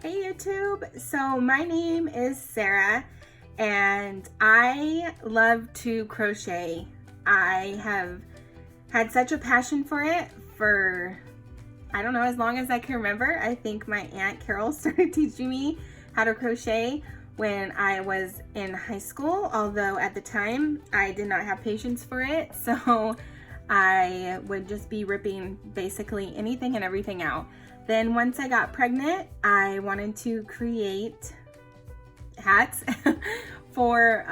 Hey YouTube, so my name is Sarah and I love to crochet. I have had such a passion for it for, I don't know, as long as I can remember. I think my Aunt Carol started teaching me how to crochet when I was in high school, although at the time I did not have patience for it, so I would just be ripping basically anything and everything out. Then once I got pregnant, I wanted to create hats for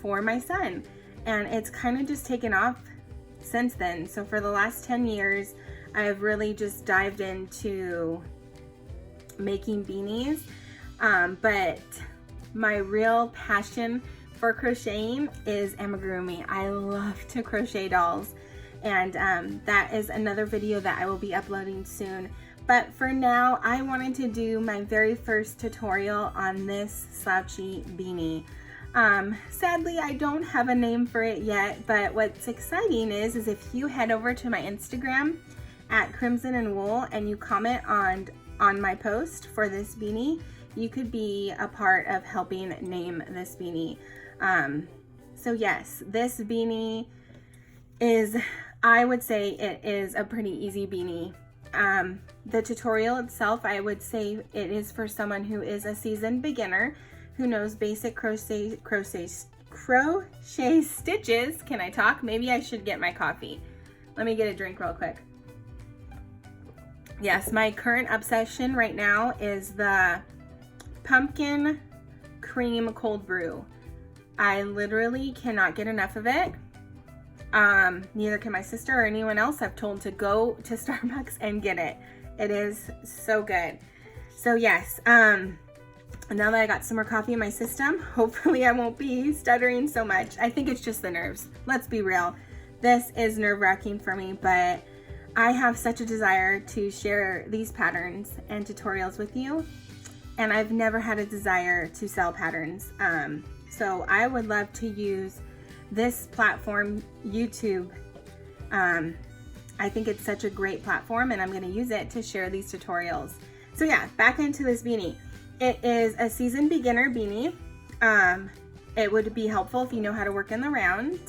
my son. And it's kind of just taken off since then. So for the last 10 years, I've really just dived into making beanies. But my real passion for crocheting is amigurumi. I love to crochet dolls. And that is another video that I will be uploading soon. But for now, I wanted to do my very first tutorial on this slouchy beanie. Sadly, I don't have a name for it yet, but what's exciting is if you head over to my Instagram at crimson&wool and you comment on my post for this beanie, you could be a part of helping name this beanie. So yes, this beanie is, I would say it is a pretty easy beanie. The tutorial itself, I would say it is for someone who is a seasoned beginner who knows basic crochet stitches. Can I talk? Maybe I should get my coffee. Let me get a drink real quick. Yes, my current obsession right now is the pumpkin cream cold brew. I literally cannot get enough of it. Neither can my sister or anyone else. I've told to go to Starbucks and get it. It is so good. So yes, now that I got some more coffee in my system, hopefully I won't be stuttering so much. I think it's just the nerves. Let's be real. This is nerve-wracking for me, but I have such a desire to share these patterns and tutorials with you. And I've never had a desire to sell patterns. So I would love to use this platform, YouTube. I think it's such a great platform and I'm going to use it to share these tutorials. So yeah, back into this beanie. It is a seasoned beginner beanie. It would be helpful if you know how to work in the round.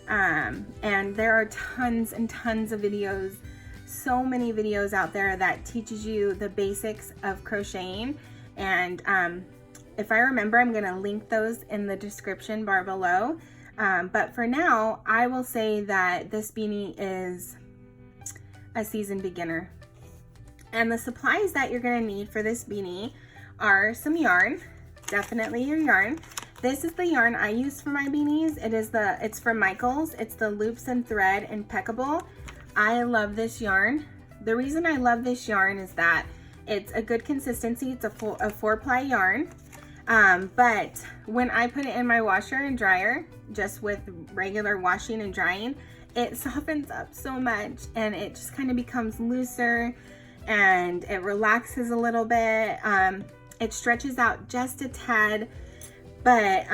And there are tons and tons of videos, so many videos out there that teaches you the basics of crocheting. And if I remember, I'm going to link those in the description bar below. But for now, I will say that this beanie is a seasoned beginner. And the supplies that you're going to need for this beanie are some yarn, definitely your yarn. This is the yarn I use for my beanies. It's from Michaels. It's the Loops and Thread Impeccable. I love this yarn. The reason I love this yarn is that it's a good consistency. It's a 4-ply yarn. But when I put it in my washer and dryer, just with regular washing and drying, it softens up so much and it just kind of becomes looser and it relaxes a little bit. It stretches out just a tad, but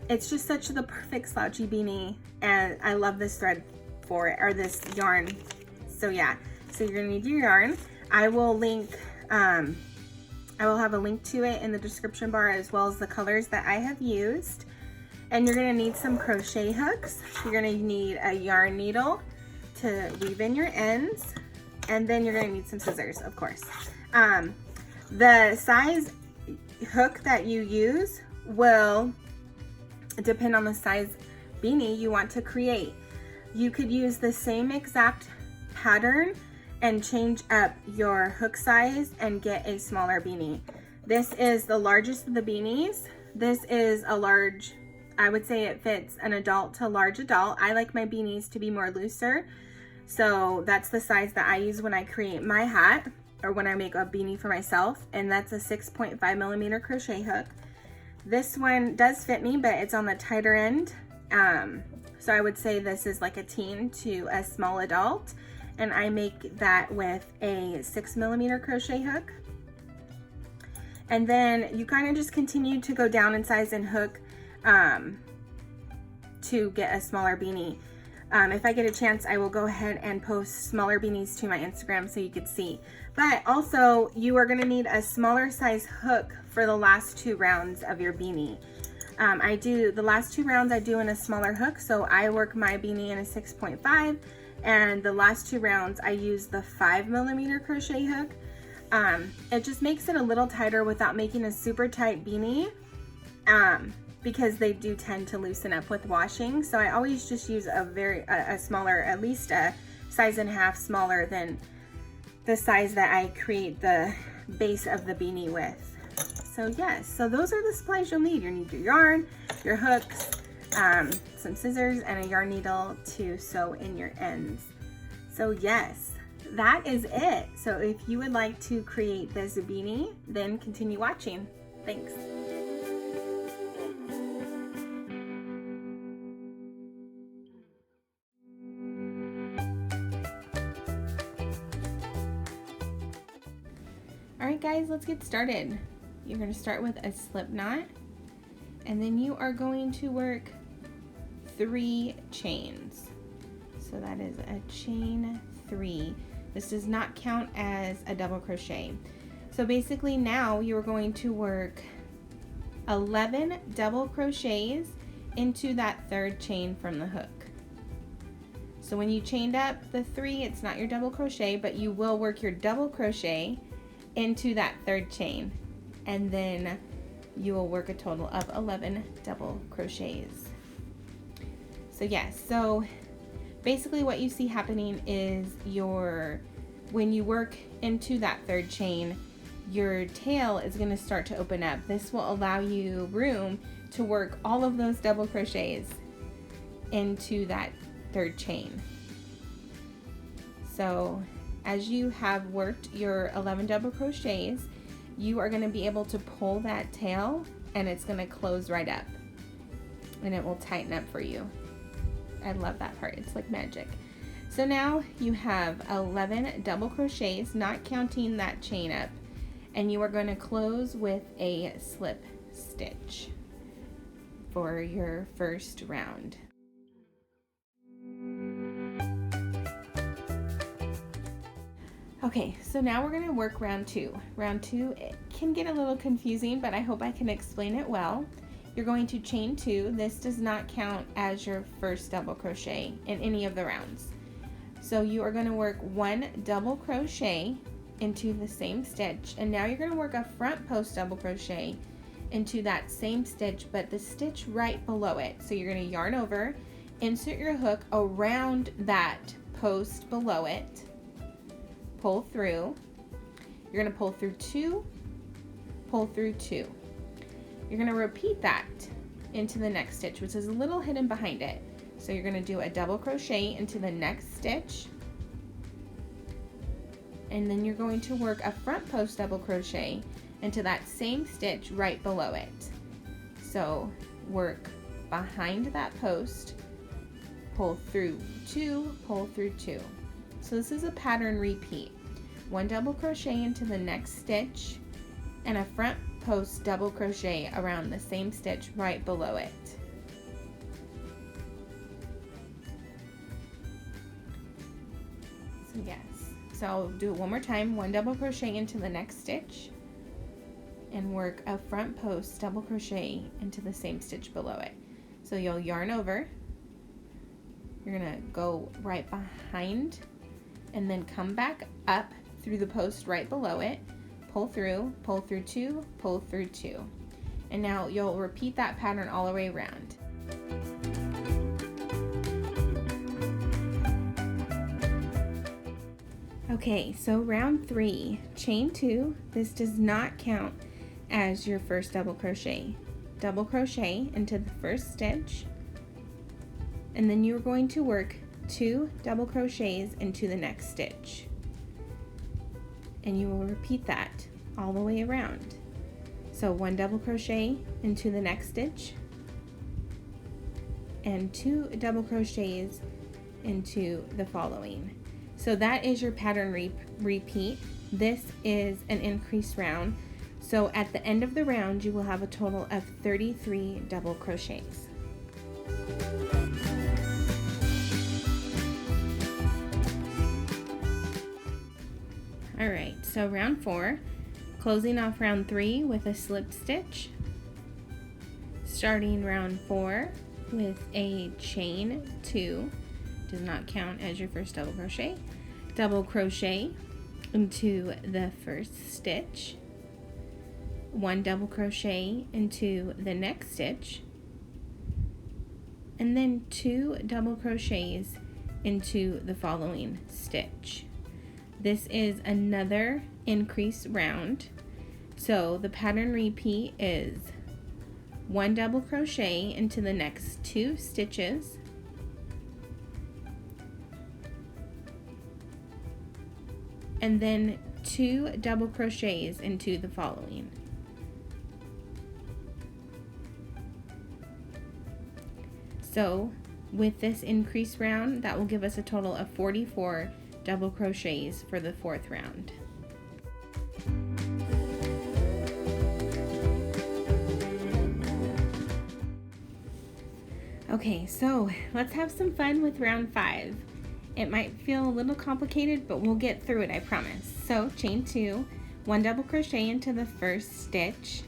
it's just such the perfect slouchy beanie, and I love this thread for it, or this yarn. So yeah, so you're gonna need your yarn. I will have a link to it in the description bar, as well as the colors that I have used. And you're gonna need some crochet hooks. You're gonna need a yarn needle to weave in your ends. And then you're gonna need some scissors, of course. The size hook that you use will depend on the size beanie you want to create. You could use the same exact pattern and change up your hook size and get a smaller beanie. This is the largest of the beanies. This is a large, I would say it fits an adult to large adult. I like my beanies to be more looser. So that's the size that I use when I create my hat or when I make a beanie for myself. And that's a 6.5 millimeter crochet hook. This one does fit me, but it's on the tighter end. So I would say this is like a teen to a small adult. And I make that with a 6 millimeter crochet hook. And then you kind of just continue to go down in size and hook to get a smaller beanie. If I get a chance, I will go ahead and post smaller beanies to my Instagram so you could see. But also, you are gonna need a smaller size hook for the last 2 rounds of your beanie. I do the last 2 rounds I do in a smaller hook, so I work my beanie in a 6.5, and the last 2 rounds I use the 5mm crochet hook. It just makes it a little tighter without making a super tight beanie, because they do tend to loosen up with washing. So I always just use a smaller, at least a size and a half smaller than the size that I create the base of the beanie with. So yes, so those are the supplies you'll need. You'll need your yarn, your hooks, some scissors, and a yarn needle to sew in your ends. So yes, that is it. So if you would like to create this beanie, then continue watching. Thanks. All right guys, let's get started. You're going to start with a slip knot, and then you are going to work 3 chains. So that is a chain 3. This does not count as a double crochet. So basically now you're going to work 11 double crochets into that 3rd chain from the hook. So when you chained up the 3, it's not your double crochet, but you will work your double crochet into that 3rd chain, and then you will work a total of 11 double crochets. So yes, so basically what you see happening is when you work into that 3rd chain, your tail is going to start to open up. This will allow you room to work all of those double crochets into that 3rd chain. So as you have worked your 11 double crochets, you are going to be able to pull that tail, and it's going to close right up, and it will tighten up for you. I love that part. It's like magic. So now you have 11 double crochets, not counting that chain up, and you are going to close with a slip stitch for your first round. Okay, so now we're going to work round 2. Round 2, it can get a little confusing, but I hope I can explain it well. You're going to chain 2. This does not count as your first double crochet in any of the rounds. So you are going to work 1 double crochet into the same stitch, and now you're going to work a front post double crochet into that same stitch, but the stitch right below it. So you're going to yarn over, insert your hook around that post below it, pull through. You're going to pull through 2, pull through 2. You're going to repeat that into the next stitch, which is a little hidden behind it. So you're going to do a double crochet into the next stitch, and then you're going to work a front post double crochet into that same stitch right below it. So work behind that post, pull through 2, pull through 2. So this is a pattern repeat. 1 double crochet into the next stitch, and a front post double crochet around the same stitch right below it. So yes, so I'll do it one more time. 1 double crochet into the next stitch, and work a front post double crochet into the same stitch below it. So you'll yarn over, you're gonna go right behind, and then come back up through the post right below it, pull through 2, pull through 2. And now you'll repeat that pattern all the way around. Okay, so round 3, chain 2. This does not count as your first double crochet. Double crochet into the first stitch, and then you're going to work 2 double crochets into the next stitch, and you will repeat that all the way around. So 1 double crochet into the next stitch, and 2 double crochets into the following. So that is your pattern repeat. This is an increased round, so at the end of the round you will have a total of 33 double crochets. Alright, so round 4, closing off round 3 with a slip stitch, starting round 4 with a chain 2, does not count as your first double crochet into the first stitch, 1 double crochet into the next stitch, and then 2 double crochets into the following stitch. This is another increase round, so the pattern repeat is 1 double crochet into the next 2 stitches, and then 2 double crochets into the following. So with this increase round, that will give us a total of 44 double crochets for the 4th round. Okay, so let's have some fun with round 5. It might feel a little complicated, but we'll get through it, I promise. So chain 2, 1 double crochet into the first stitch,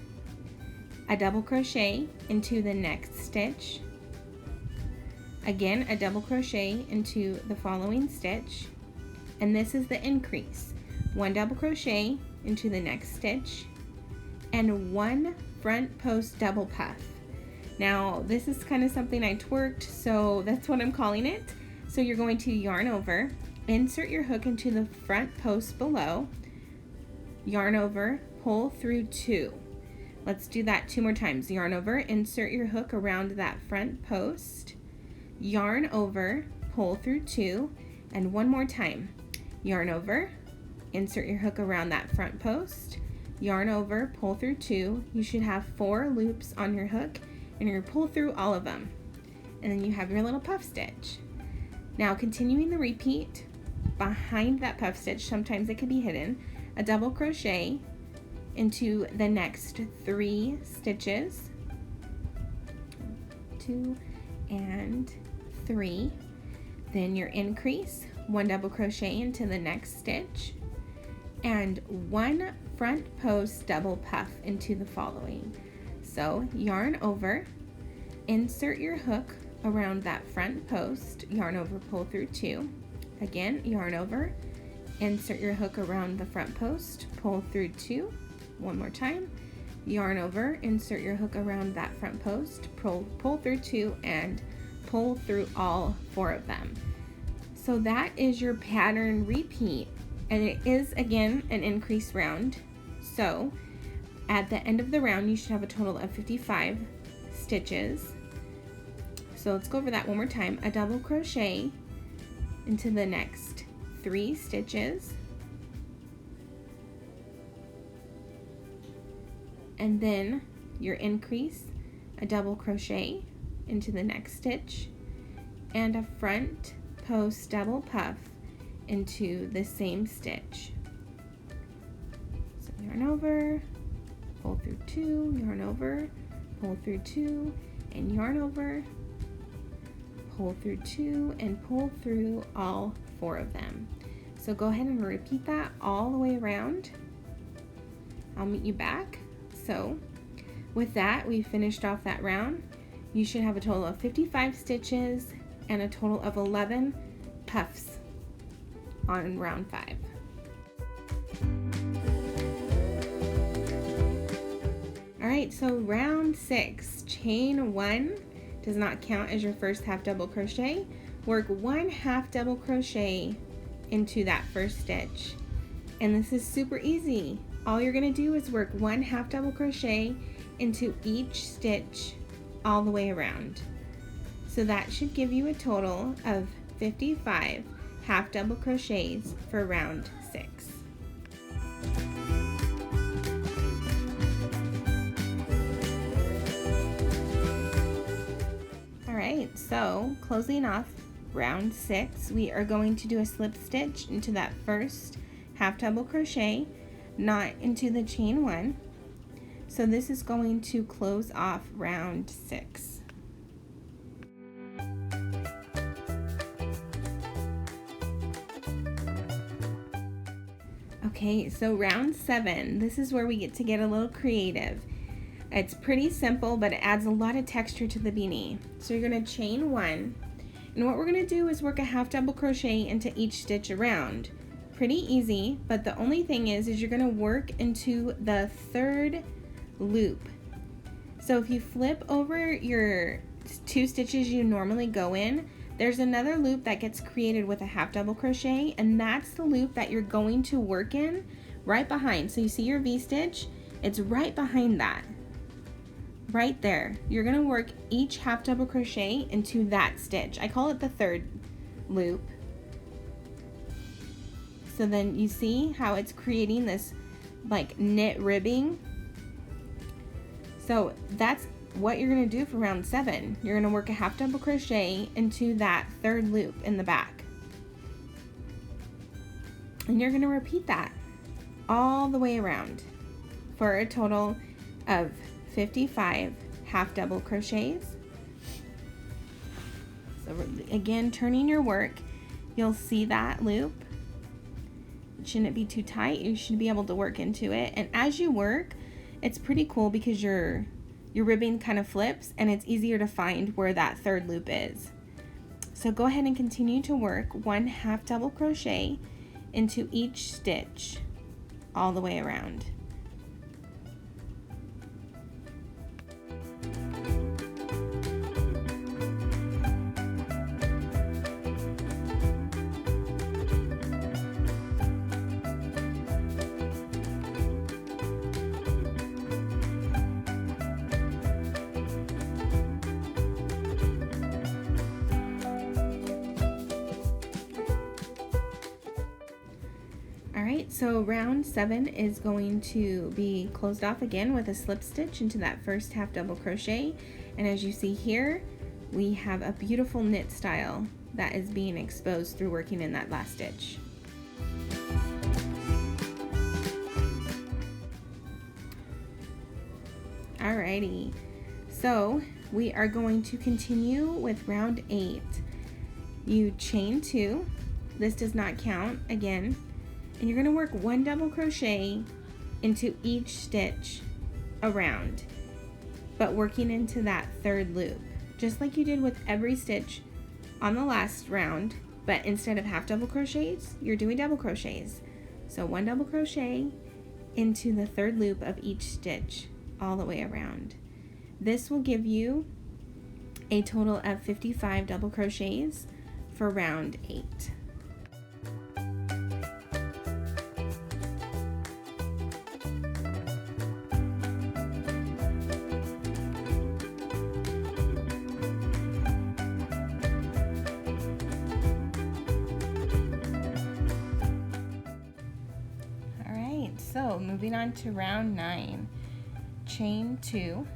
a double crochet into the next stitch, again a double crochet into the following stitch, and this is the increase, 1 double crochet into the next stitch, and 1 front post double puff. Now this is kind of something I twerked, so that's what I'm calling it. So you're going to yarn over, insert your hook into the front post below, yarn over, pull through 2. Let's do that 2 more times. Yarn over, insert your hook around that front post, yarn over, pull through 2, and 1 more time. Yarn over, insert your hook around that front post, yarn over, pull through 2. You should have 4 loops on your hook, and you're going to pull through all of them. And then you have your little puff stitch. Now continuing the repeat, behind that puff stitch, sometimes it can be hidden, a double crochet into the next 3 stitches, 2 and 3, then your increase, 1 double crochet into the next stitch, and 1 front post double puff into the following. So yarn over, insert your hook around that front post, yarn over, pull through 2, again yarn over, insert your hook around the front post, pull through 2, 1 more time, yarn over, insert your hook around that front post, pull through 2, and pull through all 4 of them. So that is your pattern repeat, and it is again an increase round. So at the end of the round you should have a total of 55 stitches. So let's go over that one more time. A double crochet into the next 3 stitches, and then your increase, a double crochet into the next stitch, and a front post double puff into the same stitch. So yarn over, pull through 2, yarn over, pull through 2, and yarn over, pull through 2, and pull through all 4 of them. So go ahead and repeat that all the way around. I'll meet you back. So with that, we finished off that round. You should have a total of 55 stitches and a total of 11 puffs on round 5. Alright, so round 6, chain 1 does not count as your first half double crochet. Work 1 half double crochet into that first stitch. And this is super easy. All you're going to do is work 1 half double crochet into each stitch all the way around. So that should give you a total of 55 half double crochets for round 6. Alright, so closing off round 6, we are going to do a slip stitch into that first half double crochet, not into the chain 1. So this is going to close off round 6. Okay, so round 7, this is where we get to get a little creative. It's pretty simple, but it adds a lot of texture to the beanie. So you're going to chain 1, and what we're going to do is work a half double crochet into each stitch around. Pretty easy, but the only thing is you're going to work into the 3rd loop. So if you flip over your 2 stitches you normally go in, there's another loop that gets created with a half double crochet, and that's the loop that you're going to work in right behind. So you see your V-stitch, it's right behind that. Right there. You're going to work each half double crochet into that stitch. I call it the 3rd loop. So then you see how it's creating this like knit ribbing. So that's what you're going to do for round 7. You're going to work a half double crochet into that 3rd loop in the back. And you're going to repeat that all the way around for a total of 55 half double crochets. So again, turning your work, you'll see that loop. It shouldn't be too tight. You should be able to work into it. And as you work, it's pretty cool because your ribbing kind of flips and it's easier to find where that 3rd loop is. So go ahead and continue to work 1 half double crochet into each stitch all the way around. Alright, so round 7 is going to be closed off again with a slip stitch into that first half double crochet, and as you see here, we have a beautiful knit style that is being exposed through working in that last stitch. Alrighty, so we are going to continue with round 8. You chain 2, this does not count again, and you're going to work 1 double crochet into each stitch around, but working into that 3rd loop, just like you did with every stitch on the last round, but instead of half double crochets, you're doing double crochets. So 1 double crochet into the 3rd loop of each stitch all the way around. This will give you a total of 55 double crochets for round 8. So moving on to round 9, chain 2,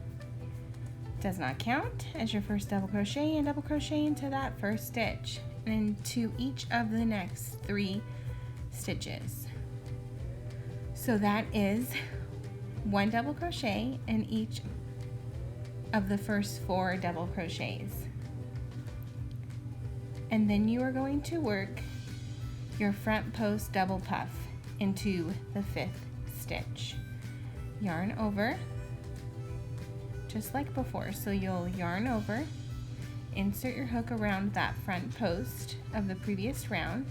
does not count as your first double crochet, and double crochet into that first stitch and into each of the next 3 stitches. So that is 1 double crochet in each of the first 4 double crochets, and then you are going to work your front post double puff into the 5th stitch. Yarn over just like before, so you'll yarn over, insert your hook around that front post of the previous round,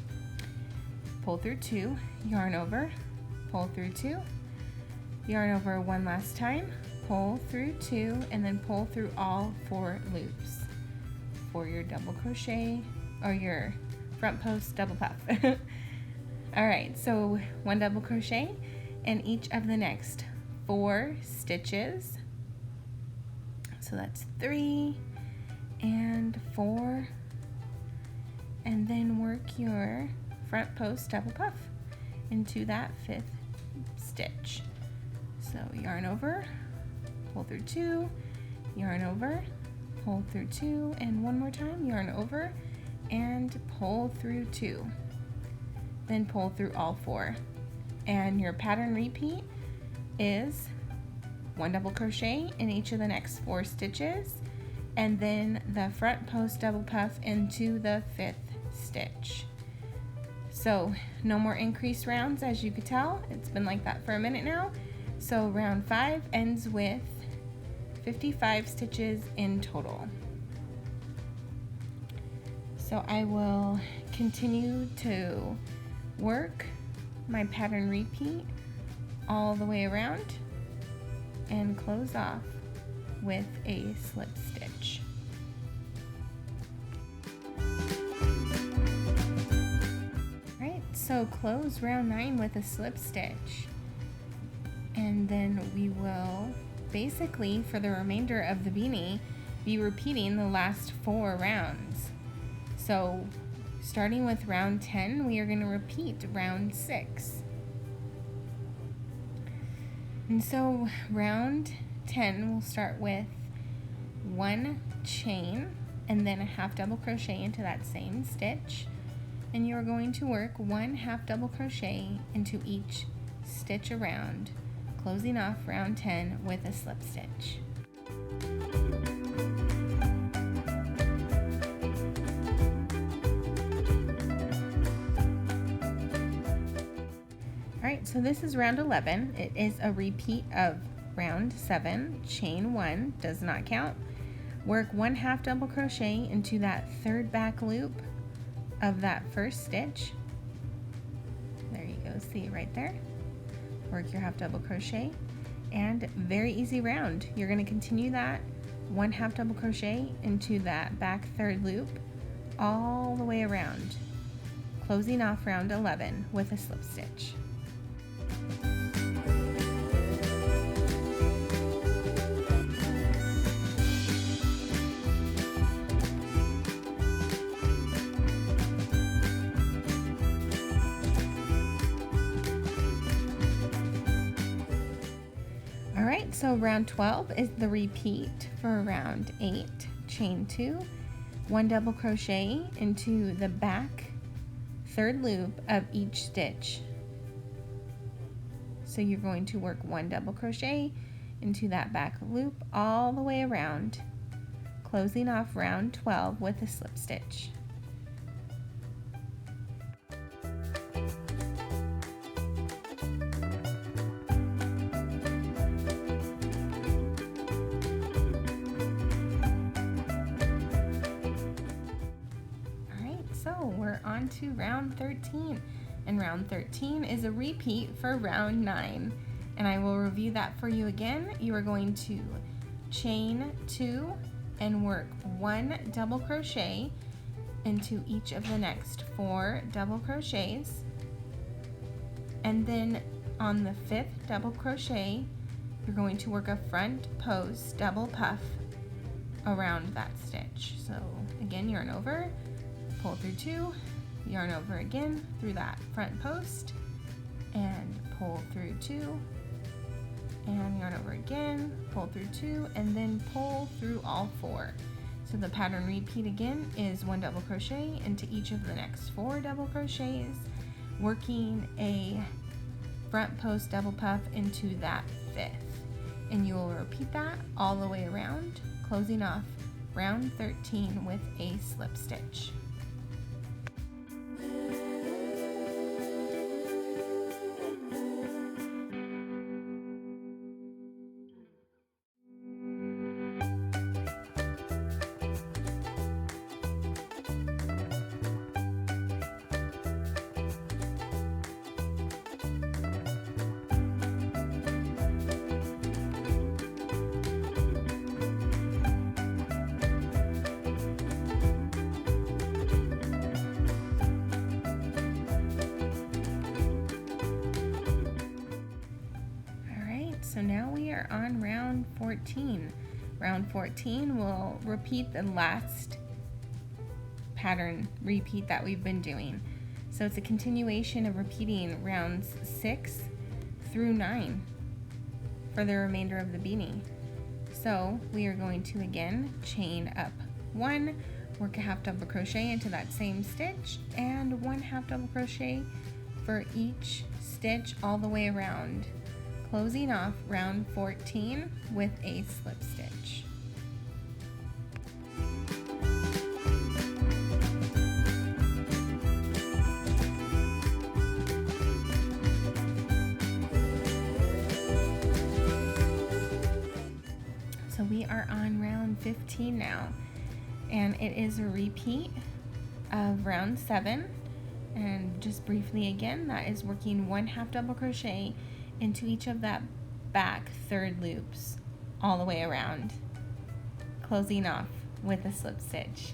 pull through 2, yarn over, pull through 2, yarn over 1 last time, pull through 2, and then pull through all 4 loops for your double crochet or your front post double puff. Alright, so 1 double crochet in each of the next 4 stitches. So that's 3 and 4, and then work your front post double puff into that 5th stitch. So yarn over, pull through 2, yarn over, pull through 2, and 1 more time, yarn over and pull through 2. Then pull through all 4, and your pattern repeat is 1 double crochet in each of the next 4 stitches, and then the front post double puff into the 5th stitch. So no more increased rounds, as you could tell. It's been like that for a minute now. So round 5 ends with 55 stitches in total. So I will continue to work my pattern repeat all the way around and close off with a slip stitch. Alright, so close round 9 with a slip stitch, and then we will basically for the remainder of the beanie be repeating the last 4 rounds. So starting with round 10, we are going to repeat round 6. And so round 10, we'll start with 1 chain and then a half double crochet into that same stitch. And you're going to work 1 half double crochet into each stitch around, closing off round 10 with a slip stitch. Alright, so this is round 11. It is a repeat of round 7, chain 1, does not count. Work 1 half double crochet into that 3rd back loop of that first stitch. There you go, see right there. Work your half double crochet, and very easy round. You're going to continue that 1 half double crochet into that back 3rd loop all the way around, closing off round 11 with a slip stitch. Alright, so round 12 is the repeat for round 8, chain 2, 1 double crochet into the back 3rd loop of each stitch. So you're going to work 1 double crochet into that back loop all the way around, closing off round 12 with a slip stitch. So we're on to round 13, and round 13 is a repeat for round 9, and I will review that for you again. You are going to chain 2 and work 1 double crochet into each of the next 4 double crochets, and then on the 5th double crochet you're going to work a front post double puff around that stitch. So again, yarn over, pull through 2, yarn over again through that front post, and pull through 2, and yarn over again, pull through 2, and then pull through all 4. So the pattern repeat again is 1 double crochet into each of the next 4 double crochets, working a front post double puff into that 5th, and you will repeat that all the way around, closing off round 13 with a slip stitch. So now we are on round 14. Round 14 will repeat the last pattern repeat that we've been doing. So it's a continuation of repeating rounds 6 through 9 for the remainder of the beanie. So we are going to again chain up 1, work a half double crochet into that same stitch, and 1 half double crochet for each stitch all the way around, closing off round 14 with a slip stitch. are on round 15 now, and it is a repeat of round 7. And just briefly again, that is working 1 half double crochet into each of that back third loops all the way around, closing off with a slip stitch.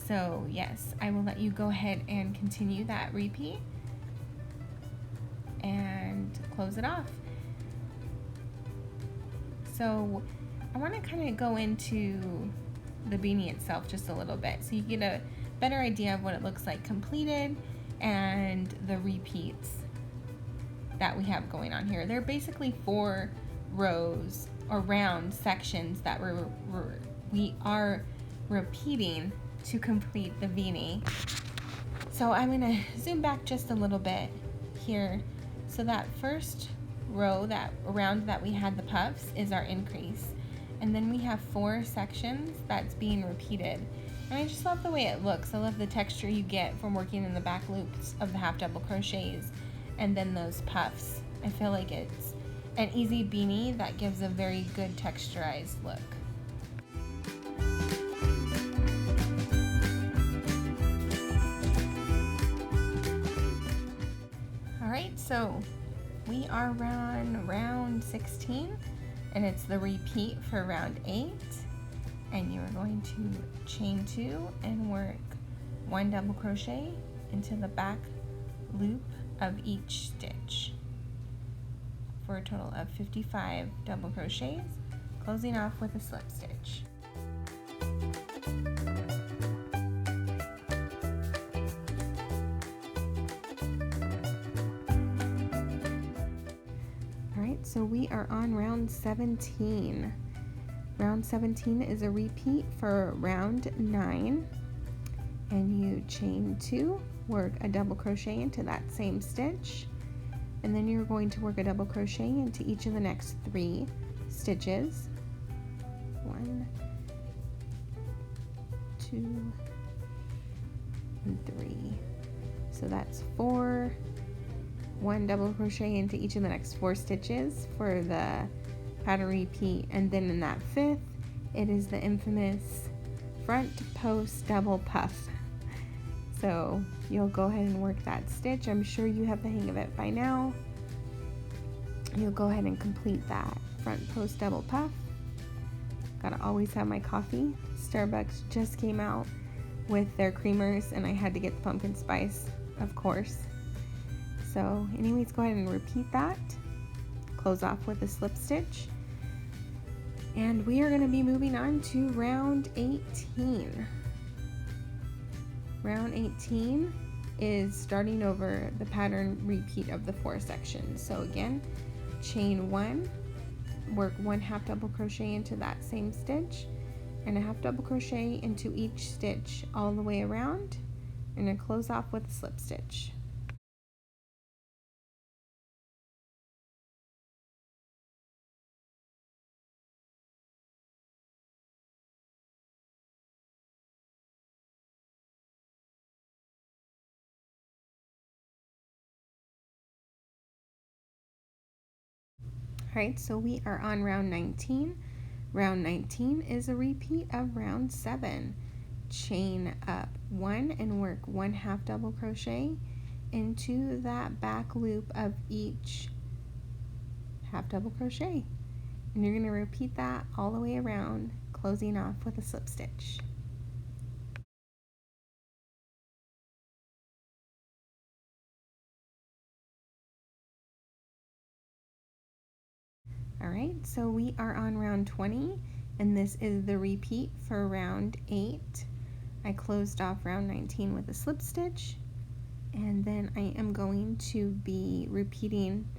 So yes, I will let you go ahead and continue that repeat and close it off. So I want to kind of go into the beanie itself just a little bit so you get a better idea of what it looks like completed and the repeats that we have going on here. They're basically 4 rows or round sections that we are repeating to complete the beanie. So I'm going to zoom back just a little bit here. So that first row, that round that we had the puffs, is our increase. And then we have 4 sections that's being repeated. And I just love the way it looks. I love the texture you get from working in the back loops of the half double crochets and then those puffs. I feel like it's an easy beanie that gives a very good texturized look. Alright, so we are on round 16, and it's the repeat for round 8, and you are going to chain 2 and work 1 double crochet into the back loop of each stitch for a total of 55 double crochets, closing off with a slip stitch. Alright, so we are on round 17. Round 17 is a repeat for round 9, and you chain 2, work a double crochet into that same stitch, and then you're going to work a double crochet into each of the next 3 stitches. 1, 2, and 3. So that's 4. 1 double crochet into each of the next 4 stitches for the pattern repeat, and then in that 5th, it is the infamous front post double puff. So you'll go ahead and work that stitch. I'm sure you have the hang of it by now. You'll go ahead and complete that front post double puff. Gotta always have my coffee. Starbucks just came out with their creamers, and I had to get the pumpkin spice, of course. So anyways, go ahead and repeat that. Close off with a slip stitch. And we are going to be moving on to round 18. Round 18 is starting over the pattern repeat of the 4 sections. So again, chain 1, work 1 half double crochet into that same stitch, and a half double crochet into each stitch all the way around, and then close off with a slip stitch. Alright, so we are on round 19. Round 19 is a repeat of round 7. Chain up 1 and work 1 half double crochet into that back loop of each half double crochet. And you're going to repeat that all the way around, closing off with a slip stitch. Alright, so we are on round 20, and this is the repeat for round 8. I closed off round 19 with a slip stitch, and then I am going to be repeating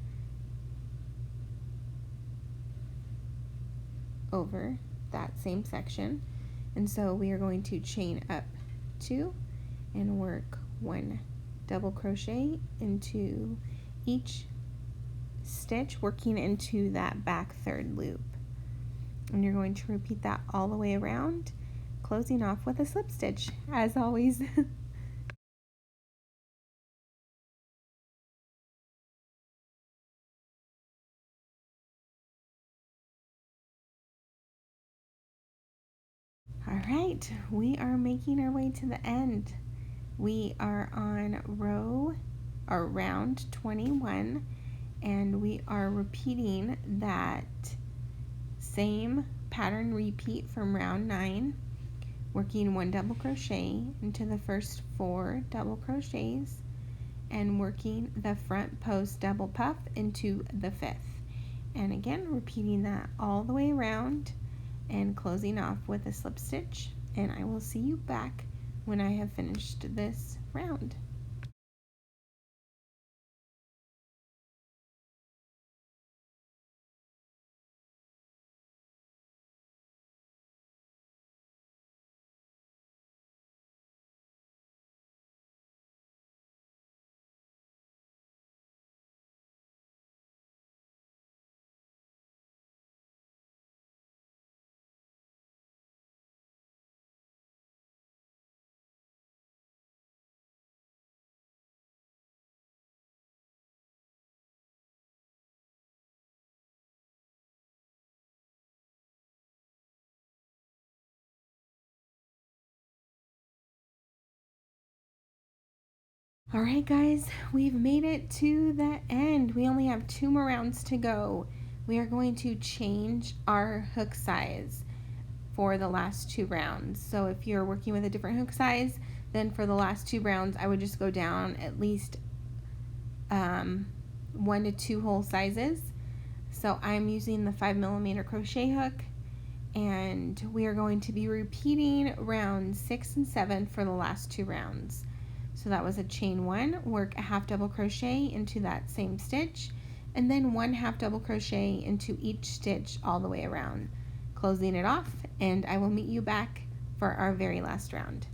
over that same section. And so we are going to chain up 2 and work 1 double crochet into each stitch, working into that back third loop, and you're going to repeat that all the way around, closing off with a slip stitch as always. right, we are making our way to the end. We are on round 21, and we are repeating that same pattern repeat from round 9, working 1 double crochet into the first 4 double crochets and working the front post double puff into the 5th. And again, repeating that all the way around and closing off with a slip stitch, and I will see you back when I have finished this round. Alright guys, we've made it to the end. We only have 2 more rounds to go. We are going to change our hook size for the last 2 rounds. So if you're working with a different hook size, then for the last 2 rounds I would just go down at least 1 to 2 whole sizes. So I'm using the 5mm crochet hook, and we are going to be repeating rounds 6 and 7 for the last 2 rounds. So that was a chain 1, work a half double crochet into that same stitch, and then 1 half double crochet into each stitch all the way around, closing it off, and I will meet you back for our very last round.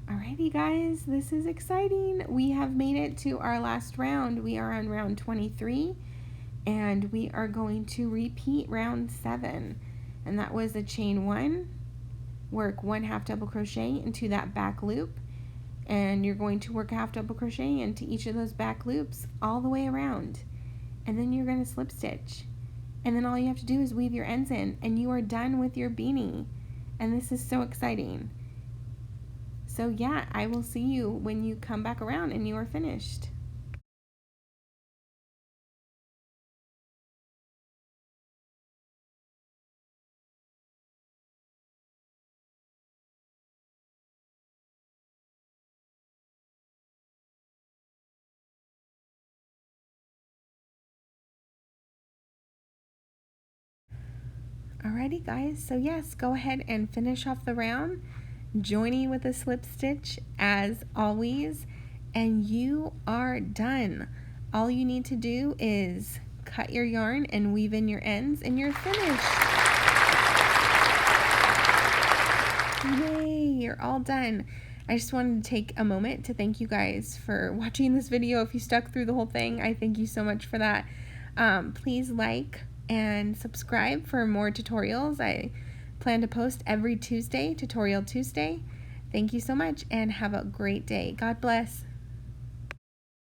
Alrighty guys, this is exciting. We have made it to our last round. We are on round 23, and we are going to repeat round 7, and that was a chain 1, work 1 half double crochet into that back loop, and you're going to work a half double crochet into each of those back loops all the way around, and then you're going to slip stitch, and then all you have to do is weave your ends in, and you are done with your beanie. And this is so exciting. So yeah, I will see you when you come back around and you are finished. Alrighty guys, so yes, go ahead and finish off the round, joining with a slip stitch as always, and you are done. All you need to do is cut your yarn and weave in your ends, and you're finished. Yay, you're all done. I just wanted to take a moment to thank you guys for watching this video. If you stuck through the whole thing, I thank you so much for that. Please like and subscribe for more tutorials. I plan to post every Tuesday, Tutorial Tuesday. Thank you so much and have a great day. God bless.